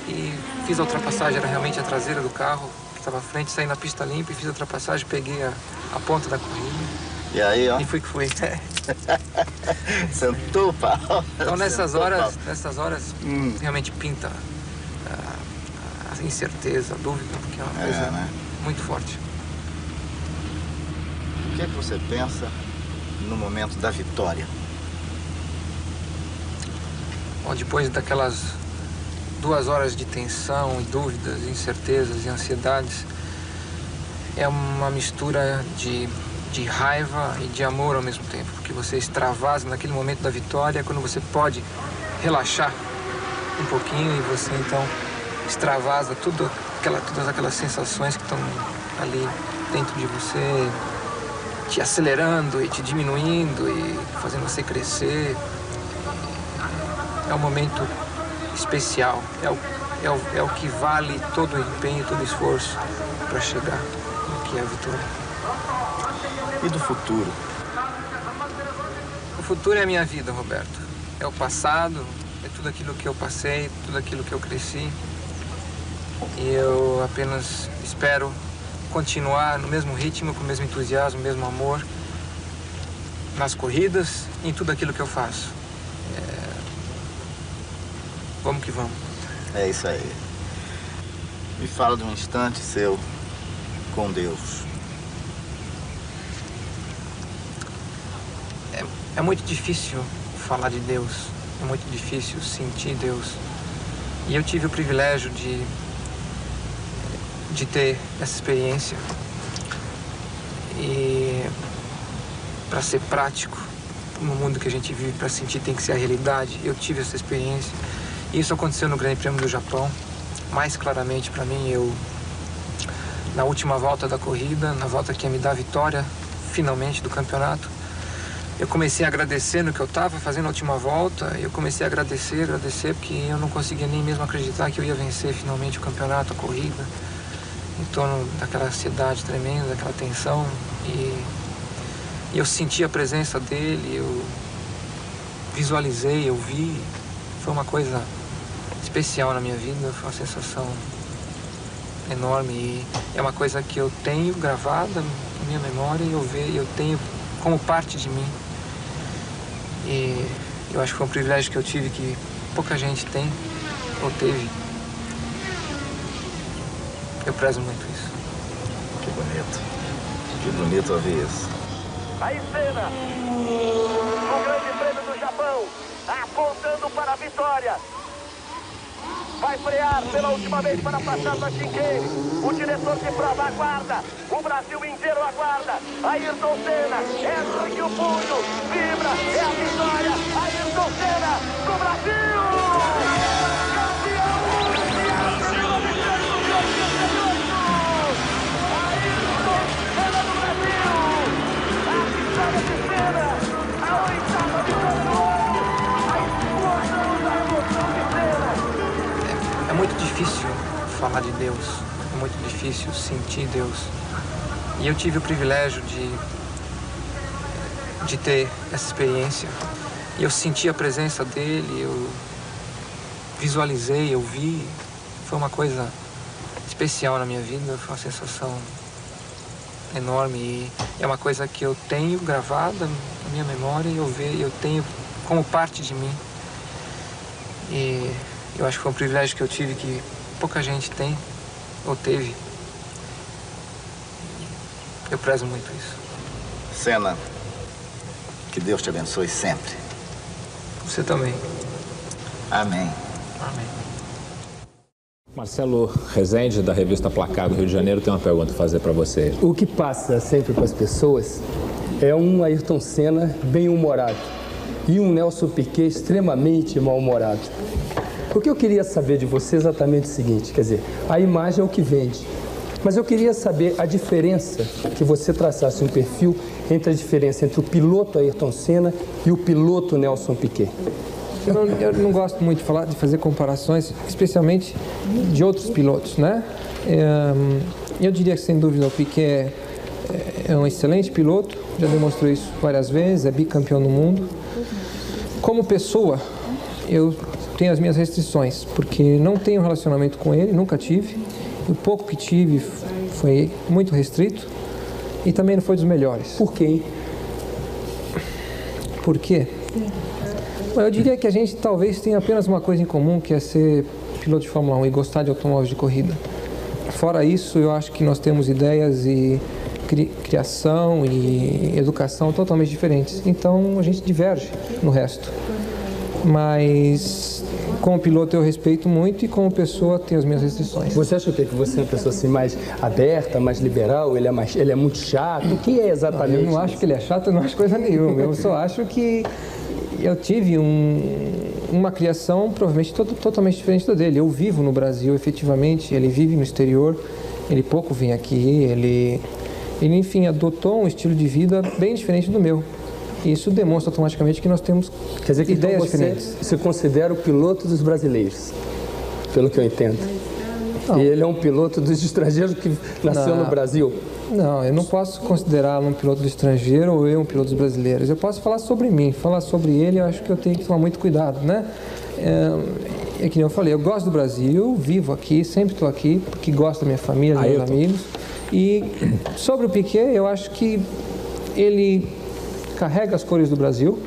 [SPEAKER 3] e fiz a ultrapassagem, era realmente a traseira do carro que estava à frente, saí na pista limpa e fiz a ultrapassagem, peguei a ponta da corrida.
[SPEAKER 18] E aí, ó?
[SPEAKER 3] E fui que fui.
[SPEAKER 18] Sentou o pau.
[SPEAKER 3] Então nessas horas realmente pinta a incerteza, a dúvida, porque é uma coisa muito forte.
[SPEAKER 18] O que é que você pensa no momento da vitória?
[SPEAKER 3] Bom, depois daquelas 2 horas de tensão e dúvidas, incertezas e ansiedades, é uma mistura de raiva e de amor ao mesmo tempo, porque você extravasa naquele momento da vitória, quando você pode relaxar um pouquinho e você então extravasa todas aquelas sensações que estão ali dentro de você, te acelerando e te diminuindo e fazendo você crescer. É um momento especial, é o que vale todo o empenho, todo o esforço para chegar no que é a vitória.
[SPEAKER 18] E do futuro?
[SPEAKER 3] O futuro é a minha vida, Roberto. É o passado, é tudo aquilo que eu passei, tudo aquilo que eu cresci. E eu apenas espero continuar no mesmo ritmo, com o mesmo entusiasmo, o mesmo amor, nas corridas e em tudo aquilo que eu faço. Vamos que vamos.
[SPEAKER 18] É isso aí. Me fala de um instante seu com Deus.
[SPEAKER 3] É muito difícil falar de Deus, é muito difícil sentir Deus. E eu tive o privilégio de ter essa experiência. E para ser prático, no mundo que a gente vive, para sentir tem que ser a realidade. Eu tive essa experiência. E isso aconteceu no Grande Prêmio do Japão. Mais claramente para mim, na última volta da corrida, na volta que ia me dar a vitória, finalmente, do campeonato, eu comecei a agradecer no que eu estava fazendo a última volta. Eu comecei a agradecer, porque eu não conseguia nem mesmo acreditar que eu ia vencer finalmente o campeonato, a corrida, em torno daquela ansiedade tremenda, daquela tensão. E eu senti a presença dele, eu visualizei, eu vi. Foi uma coisa especial na minha vida, foi uma sensação enorme. E é uma coisa que eu tenho gravada na minha memória e eu tenho como parte de mim. E eu acho que foi um privilégio que eu tive que pouca gente tem ou teve. Eu prezo muito isso.
[SPEAKER 18] Que bonito. Que bonito ouvir isso.
[SPEAKER 1] Aí Senna, no Grande Prêmio do Japão, apontando para a vitória. Vai frear pela última vez para passar na chicane. O diretor de prova aguarda. O Brasil inteiro aguarda. Ayrton Senna, ergue o punho, vibra, é a vitória. Ayrton Senna, do Brasil! Campeão mundial pela vitória do Brasil! Ayrton Senna do Brasil! A vitória de Senna, a 8ª vitória do ano, a explosão da emoção de Senna.
[SPEAKER 3] É muito difícil falar de Deus, é muito difícil sentir Deus. E eu tive o privilégio de ter essa experiência. E eu senti a presença dele, eu visualizei, eu vi. Foi uma coisa especial na minha vida, foi uma sensação enorme. E é uma coisa que eu tenho gravada na minha memória e eu tenho como parte de mim. E eu acho que foi um privilégio que eu tive que pouca gente tem ou teve. Eu prezo muito isso.
[SPEAKER 18] Senna, que Deus te abençoe sempre.
[SPEAKER 3] Você também.
[SPEAKER 18] Amém.
[SPEAKER 3] Amém.
[SPEAKER 19] Marcelo Rezende, da revista Placar do Rio de Janeiro, tem uma pergunta a fazer para você.
[SPEAKER 20] O que passa sempre para as pessoas é um Ayrton Senna bem-humorado e um Nelson Piquet extremamente mal-humorado. O que eu queria saber de você é exatamente o seguinte, quer dizer, a imagem é o que vende, mas eu queria saber a diferença, que você traçasse um perfil entre a diferença entre o piloto Ayrton Senna e o piloto Nelson Piquet.
[SPEAKER 21] Eu não gosto muito de fazer comparações, especialmente de outros pilotos, né? Eu diria que, sem dúvida, o Piquet é um excelente piloto, já demonstrou isso várias vezes, é bicampeão do mundo. Como pessoa, eu tenho as minhas restrições, porque não tenho relacionamento com ele, nunca tive. O pouco que tive foi muito restrito e também não foi dos melhores.
[SPEAKER 20] Por quê?
[SPEAKER 21] Por quê? Bom, eu diria que a gente talvez tenha apenas uma coisa em comum, que é ser piloto de Fórmula 1 e gostar de automóveis de corrida. Fora isso, eu acho que nós temos ideias e criação e educação totalmente diferentes. Então, a gente diverge no resto. Mas, como piloto, eu respeito muito e como pessoa, tenho as minhas restrições.
[SPEAKER 20] Você acha o quê? Que você é uma pessoa assim, mais aberta, mais liberal? Ele é muito chato? O que é exatamente?
[SPEAKER 21] Não, eu não acho que ele é chato, eu não acho coisa nenhuma. Eu só acho que eu tive uma criação provavelmente totalmente diferente da dele. Eu vivo no Brasil, efetivamente, ele vive no exterior, ele pouco vem aqui, ele enfim, adotou um estilo de vida bem diferente do meu. E isso demonstra automaticamente que nós temos ideias diferentes.
[SPEAKER 20] Você considera o piloto dos brasileiros, pelo que eu entendo. Não. E ele é um piloto dos estrangeiros que nasceu no Brasil?
[SPEAKER 21] Não, eu não posso considerá-lo um piloto do estrangeiro ou eu um piloto dos brasileiros. Eu posso falar sobre mim, falar sobre ele, eu acho que eu tenho que tomar muito cuidado, né? É que nem eu falei, eu gosto do Brasil, vivo aqui, sempre estou aqui, porque gosto da minha família, dos meus amigos. E sobre o Piquet, eu acho que ele carrega as cores do Brasil,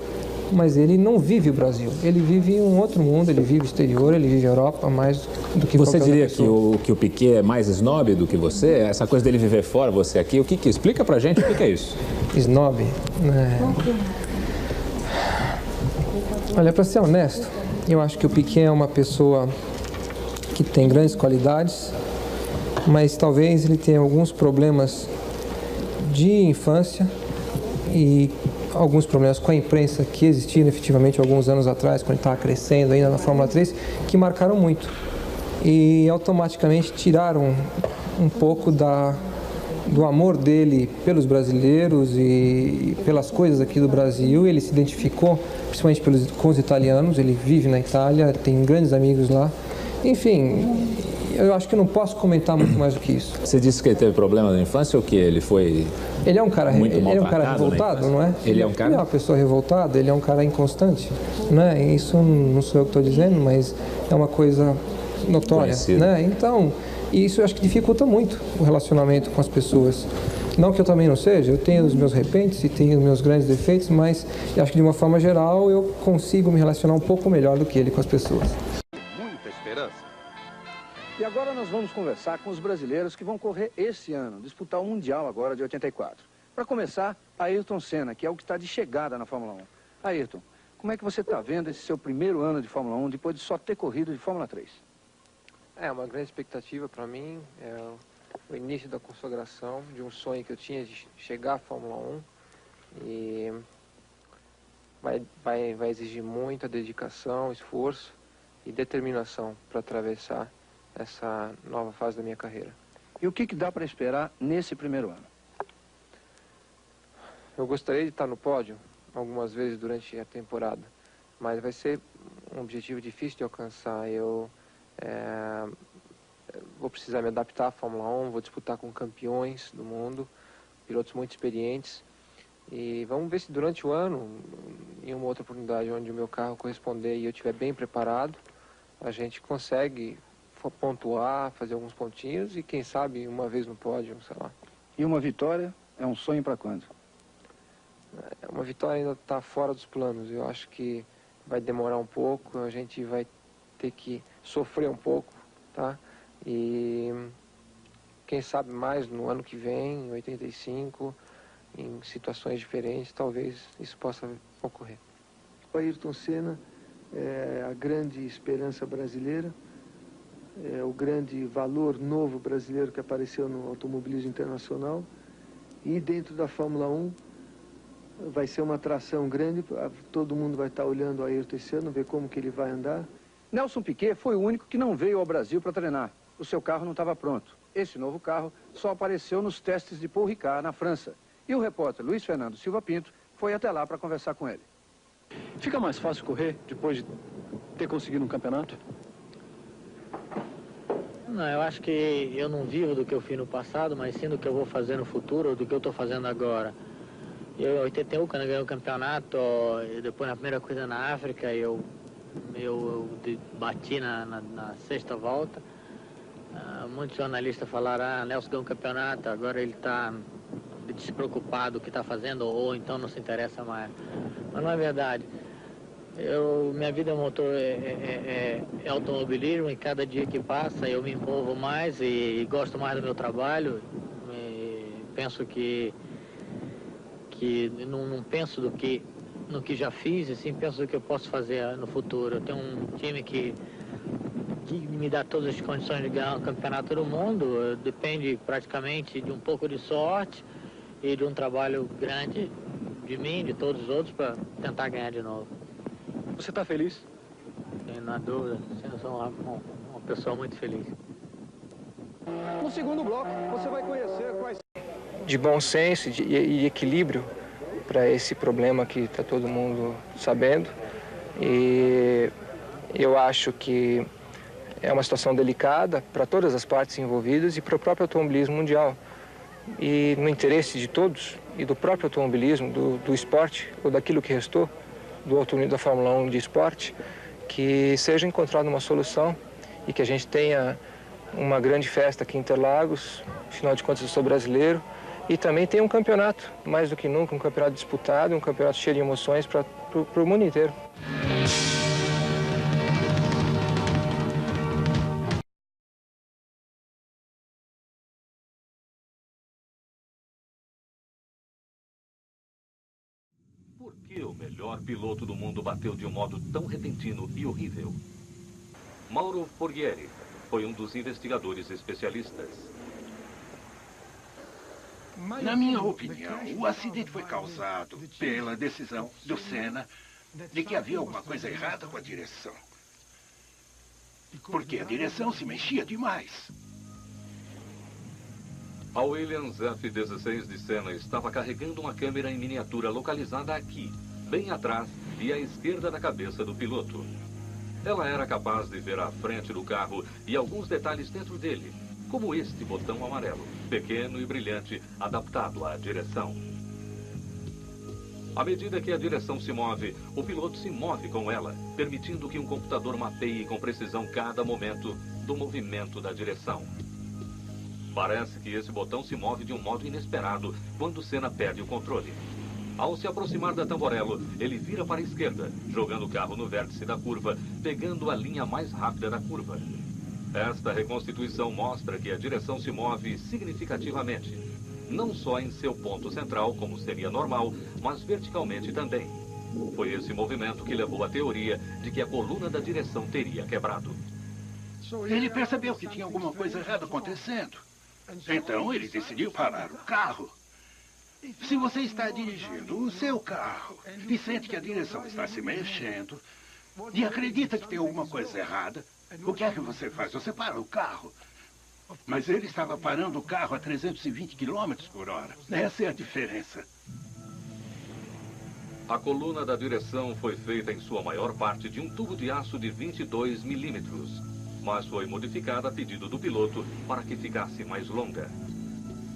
[SPEAKER 21] mas ele não vive o Brasil. Ele vive um outro mundo, ele vive o exterior, ele vive a Europa mais do que
[SPEAKER 19] você diria que o Piquet é mais snob do que você? Essa coisa dele viver fora, você aqui, o que explica pra gente o que é isso?
[SPEAKER 21] Snob? Olha, para ser honesto, eu acho que o Piquet é uma pessoa que tem grandes qualidades, mas talvez ele tenha alguns problemas de infância e alguns problemas com a imprensa que existiam efetivamente alguns anos atrás, quando ele estava crescendo ainda na Fórmula 3, que marcaram muito e automaticamente tiraram um pouco do amor dele pelos brasileiros e pelas coisas aqui do Brasil. Ele se identificou principalmente com os italianos, ele vive na Itália, tem grandes amigos lá. Enfim, eu acho que eu não posso comentar muito mais do que isso.
[SPEAKER 19] Você disse que ele teve problema na infância ou que ele foi
[SPEAKER 21] ele é um cara revoltado, não é?
[SPEAKER 19] Ele é um cara?
[SPEAKER 21] Ele é uma pessoa revoltada, ele é um cara inconstante, né? Isso não sou eu que estou dizendo, mas é uma coisa notória, né? Então, isso eu acho que dificulta muito o relacionamento com as pessoas. Não que eu também não seja, eu tenho os meus repentes e tenho os meus grandes defeitos, mas eu acho que de uma forma geral eu consigo me relacionar um pouco melhor do que ele com as pessoas.
[SPEAKER 15] Muita esperança. E agora nós vamos conversar com os brasileiros que vão correr esse ano, disputar o Mundial agora de 84. Para começar, Ayrton Senna, que é o que está de chegada na Fórmula 1. Ayrton, como é que você está vendo esse seu primeiro ano de Fórmula 1, depois de só ter corrido de Fórmula 3?
[SPEAKER 3] É uma grande expectativa para mim, é o início da consagração de um sonho que eu tinha de chegar à Fórmula 1 e vai exigir muita dedicação, esforço e determinação para atravessar essa nova fase da minha carreira.
[SPEAKER 15] E o que dá para esperar nesse primeiro ano?
[SPEAKER 3] Eu gostaria de estar no pódio algumas vezes durante a temporada, mas vai ser um objetivo difícil de alcançar. Eu vou precisar me adaptar à Fórmula 1, vou disputar com campeões do mundo, pilotos muito experientes, e vamos ver se durante o ano, em uma outra oportunidade onde o meu carro corresponder e eu estiver bem preparado, a gente consegue pontuar, fazer alguns pontinhos e quem sabe uma vez no pódio, sei lá.
[SPEAKER 15] E uma vitória é um sonho para quando?
[SPEAKER 3] Uma vitória ainda está fora dos planos, eu acho que vai demorar um pouco, a gente vai ter que sofrer um pouco, tá? E quem sabe mais no ano que vem, em 85, em situações diferentes, talvez isso possa ocorrer.
[SPEAKER 2] O Ayrton Senna é a grande esperança brasileira, é o grande valor novo brasileiro que apareceu no automobilismo internacional, e dentro da Fórmula 1 vai ser uma atração grande, todo mundo vai estar olhando o Ayrton esse ano, ver como que ele vai andar.
[SPEAKER 15] Nelson Piquet foi o único que não veio ao Brasil para treinar. O seu carro não estava pronto. Esse novo carro só apareceu nos testes de Paul Ricard, na França. E o repórter Luiz Fernando Silva Pinto foi até lá para conversar com ele. Fica mais fácil correr depois de ter conseguido um campeonato?
[SPEAKER 22] Não, eu acho que eu não vivo do que eu fiz no passado, mas sim do que eu vou fazer no futuro, ou do que eu estou fazendo agora. Eu, em 81, quando eu ganhei o campeonato, depois na primeira corrida na África, eu bati na sexta volta. Muitos jornalistas falaram, Nelson ganhou o campeonato, agora ele está despreocupado do que está fazendo, ou então não se interessa mais. Mas não é verdade. Minha vida é motor, é automobilismo, e cada dia que passa eu me envolvo mais e gosto mais do meu trabalho. Penso que não penso no que já fiz, e sim penso no que eu posso fazer no futuro. Eu tenho um time que me dá todas as condições de ganhar o campeonato do mundo. Depende praticamente de um pouco de sorte e de um trabalho grande de mim, de todos os outros, para tentar ganhar de novo.
[SPEAKER 15] Você está feliz?
[SPEAKER 22] Não há dúvida, eu sou uma pessoa muito feliz.
[SPEAKER 15] No segundo bloco, você vai conhecer quais...
[SPEAKER 21] De bom senso e equilíbrio para esse problema que está todo mundo sabendo. E eu acho que é uma situação delicada para todas as partes envolvidas e para o próprio automobilismo mundial. E no interesse de todos e do próprio automobilismo, do esporte, ou daquilo que restou do automobilismo da Fórmula 1 de esporte, que seja encontrada uma solução e que a gente tenha uma grande festa aqui em Interlagos. Afinal de contas, eu sou brasileiro. E também tem um campeonato, mais do que nunca, um campeonato disputado, um campeonato cheio de emoções para o mundo inteiro.
[SPEAKER 4] Por que o melhor piloto do mundo bateu de um modo tão repentino e horrível? Mauro Forghieri foi um dos investigadores especialistas.
[SPEAKER 5] Na minha opinião, o acidente foi causado pela decisão do Senna de que havia alguma coisa errada com a direção. Porque a direção se mexia demais.
[SPEAKER 4] A Williams F16 de Senna estava carregando uma câmera em miniatura localizada aqui, bem atrás e à esquerda da cabeça do piloto. Ela era capaz de ver a frente do carro e alguns detalhes dentro dele, como este botão amarelo, pequeno e brilhante, adaptado à direção. À medida que a direção se move, o piloto se move com ela, permitindo que um computador mapeie com precisão cada momento do movimento da direção. Parece que esse botão se move de um modo inesperado quando Senna perde o controle. Ao se aproximar da Tamborello, ele vira para a esquerda, jogando o carro no vértice da curva, pegando a linha mais rápida da curva. Esta reconstituição mostra que a direção se move significativamente, não só em seu ponto central, como seria normal, mas verticalmente também. Foi esse movimento que levou à teoria de que a coluna da direção teria quebrado.
[SPEAKER 5] Ele percebeu que tinha alguma coisa errada acontecendo. Então ele decidiu parar o carro. Se você está dirigindo o seu carro e sente que a direção está se mexendo e acredita que tem alguma coisa errada, o que é que você faz? Você para o carro. Mas ele estava parando o carro a 320 km por hora. Essa é a diferença.
[SPEAKER 4] A coluna da direção foi feita em sua maior parte de um tubo de aço de 22 milímetros, mas foi modificada a pedido do piloto para que ficasse mais longa.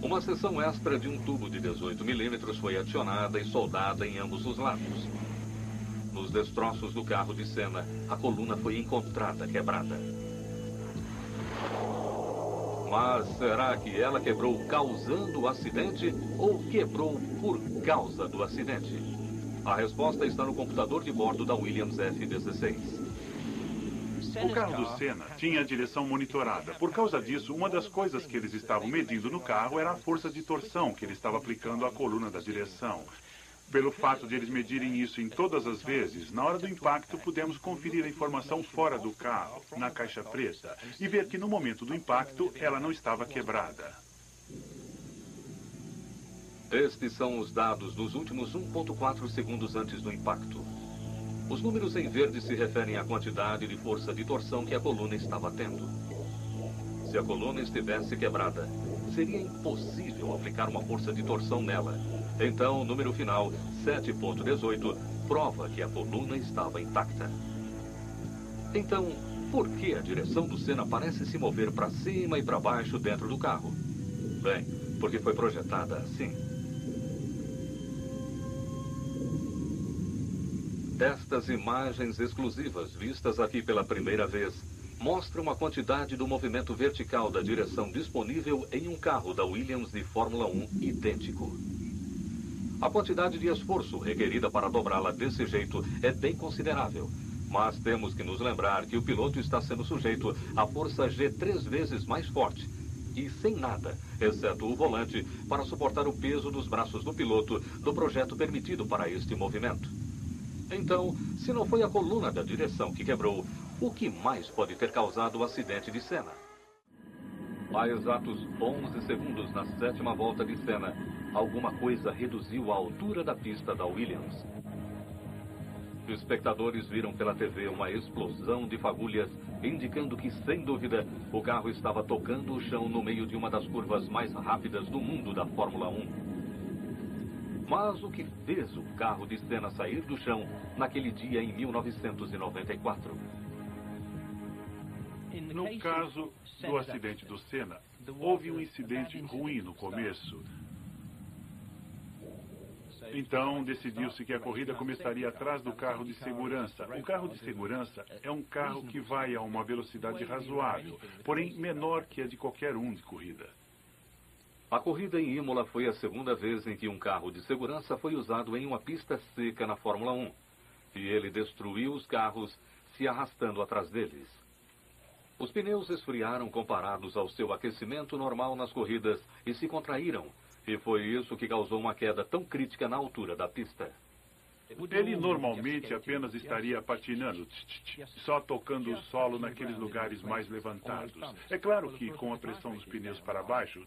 [SPEAKER 4] Uma seção extra de um tubo de 18 milímetros foi adicionada e soldada em ambos os lados. Nos destroços do carro de Senna, a coluna foi encontrada quebrada. Mas será que ela quebrou causando o acidente ou quebrou por causa do acidente? A resposta está no computador de bordo da Williams F16.
[SPEAKER 23] O carro do Senna tinha a direção monitorada. Por causa disso, uma das coisas que eles estavam medindo no carro era a força de torção que ele estava aplicando à coluna da direção. Pelo fato de eles medirem isso em todas as vezes, na hora do impacto pudemos conferir a informação fora do carro, na caixa preta, e ver que no momento do impacto ela não estava quebrada.
[SPEAKER 4] Estes são os dados dos últimos 1,4 segundos antes do impacto. Os números em verde se referem à quantidade de força de torção que a coluna estava tendo. Se a coluna estivesse quebrada, seria impossível aplicar uma força de torção nela. Então, o número final, 7,18, prova que a coluna estava intacta. Então, por que a direção do Senna parece se mover para cima e para baixo dentro do carro? Bem, porque foi projetada assim. Estas imagens exclusivas, vistas aqui pela primeira vez, mostram a quantidade do movimento vertical da direção disponível em um carro da Williams de Fórmula 1 idêntico. A quantidade de esforço requerida para dobrá-la desse jeito é bem considerável, mas temos que nos lembrar que o piloto está sendo sujeito à força G 3 vezes mais forte e sem nada, exceto o volante, para suportar o peso dos braços do piloto do projeto permitido para este movimento. Então, se não foi a coluna da direção que quebrou, o que mais pode ter causado o acidente de Senna? Há exatos 11 segundos na 7ª volta de Senna, alguma coisa reduziu a altura da pista da Williams. Espectadores viram pela TV uma explosão de fagulhas, indicando que, sem dúvida, o carro estava tocando o chão no meio de uma das curvas mais rápidas do mundo da Fórmula 1. Mas o que fez o carro de Senna sair do chão naquele dia em 1994?
[SPEAKER 23] No caso do acidente do Senna, houve um incidente ruim no começo. Então, decidiu-se que a corrida começaria atrás do carro de segurança. O carro de segurança é um carro que vai a uma velocidade razoável, porém menor que a de qualquer um de corrida.
[SPEAKER 4] A corrida em Imola foi a segunda vez em que um carro de segurança foi usado em uma pista seca na Fórmula 1. E ele destruiu os carros, se arrastando atrás deles. Os pneus esfriaram comparados ao seu aquecimento normal nas corridas e se contraíram. E foi isso que causou uma queda tão crítica na altura da pista.
[SPEAKER 23] Ele normalmente apenas estaria patinando, só tocando o solo naqueles lugares mais levantados. É claro que com a pressão dos pneus para baixo,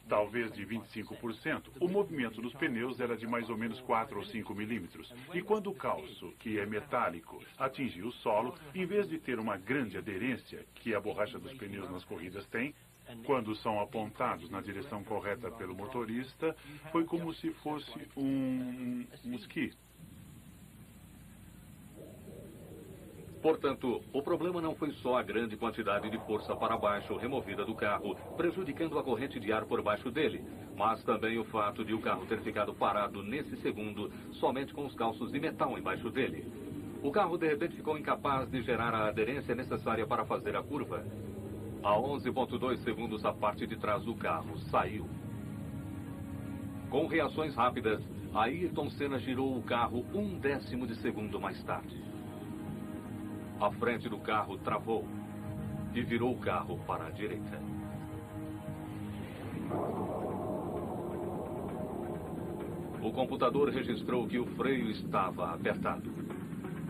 [SPEAKER 23] talvez de 25%, o movimento dos pneus era de mais ou menos 4 ou 5 milímetros. E quando o calço, que é metálico, atingiu o solo, em vez de ter uma grande aderência, que a borracha dos pneus nas corridas tem, quando são apontados na direção correta pelo motorista, foi como se fosse um esqui.
[SPEAKER 4] Portanto, o problema não foi só a grande quantidade de força para baixo removida do carro, prejudicando a corrente de ar por baixo dele, mas também o fato de o carro ter ficado parado nesse segundo, somente com os calços de metal embaixo dele. O carro de repente ficou incapaz de gerar a aderência necessária para fazer a curva. A 11,2 segundos, a parte de trás do carro saiu. Com reações rápidas, Ayrton Senna girou o carro 1/10 de segundo mais tarde. A frente do carro travou e virou o carro para a direita. O computador registrou que o freio estava apertado.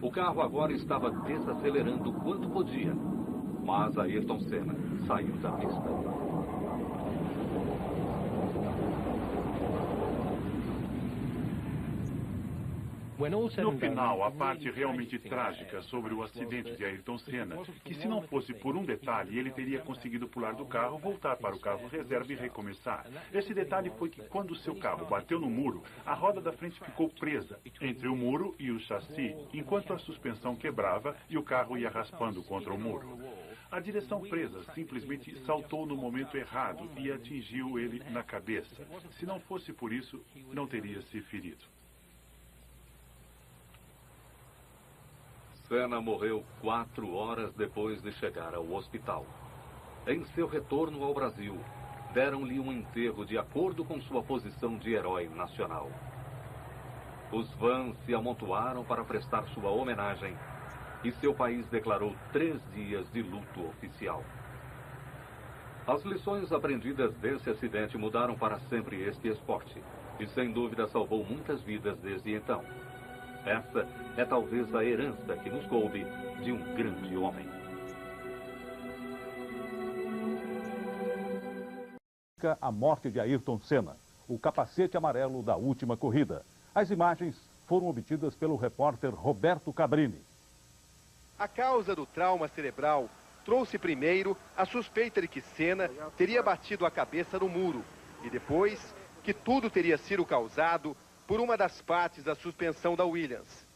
[SPEAKER 4] O carro agora estava desacelerando quanto podia, mas Ayrton Senna saiu da pista.
[SPEAKER 23] No final, a parte realmente trágica sobre o acidente de Ayrton Senna, que se não fosse por um detalhe, ele teria conseguido pular do carro, voltar para o carro reserva e recomeçar. Esse detalhe foi que quando o seu carro bateu no muro, a roda da frente ficou presa entre o muro e o chassi, enquanto a suspensão quebrava e o carro ia raspando contra o muro. A direção presa simplesmente saltou no momento errado e atingiu ele na cabeça. Se não fosse por isso, não teria se ferido.
[SPEAKER 4] Senna morreu 4 horas depois de chegar ao hospital. Em seu retorno ao Brasil, deram-lhe um enterro de acordo com sua posição de herói nacional. Os fãs se amontoaram para prestar sua homenagem e seu país declarou 3 dias de luto oficial. As lições aprendidas desse acidente mudaram para sempre este esporte e, sem dúvida, salvou muitas vidas desde então. Essa é talvez a herança que nos coube de um grande homem.
[SPEAKER 6] A morte de Ayrton Senna, o capacete amarelo da última corrida. As imagens foram obtidas pelo repórter Roberto Cabrini.
[SPEAKER 7] A causa do trauma cerebral trouxe primeiro a suspeita de que Senna teria batido a cabeça no muro e depois que tudo teria sido causado por uma das partes da suspensão da Williams.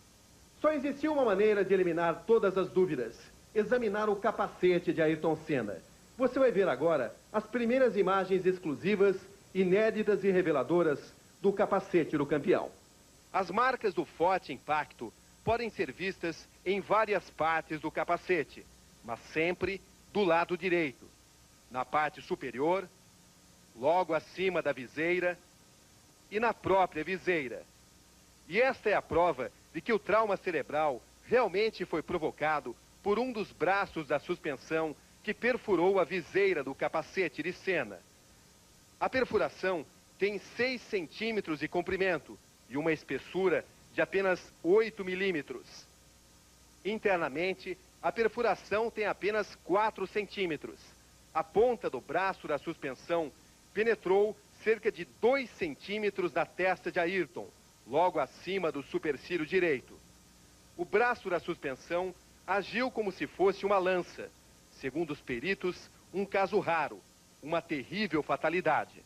[SPEAKER 7] Só existia uma maneira de eliminar todas as dúvidas: examinar o capacete de Ayrton Senna. Você vai ver agora as primeiras imagens exclusivas, inéditas e reveladoras do capacete do campeão. As marcas do forte impacto podem ser vistas em várias partes do capacete, mas sempre do lado direito, na parte superior, logo acima da viseira e na própria viseira. E esta é a prova de que o trauma cerebral realmente foi provocado por um dos braços da suspensão que perfurou a viseira do capacete de Senna. A perfuração tem 6 centímetros de comprimento e uma espessura de apenas 8 milímetros. Internamente, a perfuração tem apenas 4 centímetros. A ponta do braço da suspensão penetrou cerca de 2 centímetros na testa de Ayrton, logo acima do supercílio direito. O braço da suspensão agiu como se fosse uma lança. Segundo os peritos, um caso raro, uma terrível fatalidade.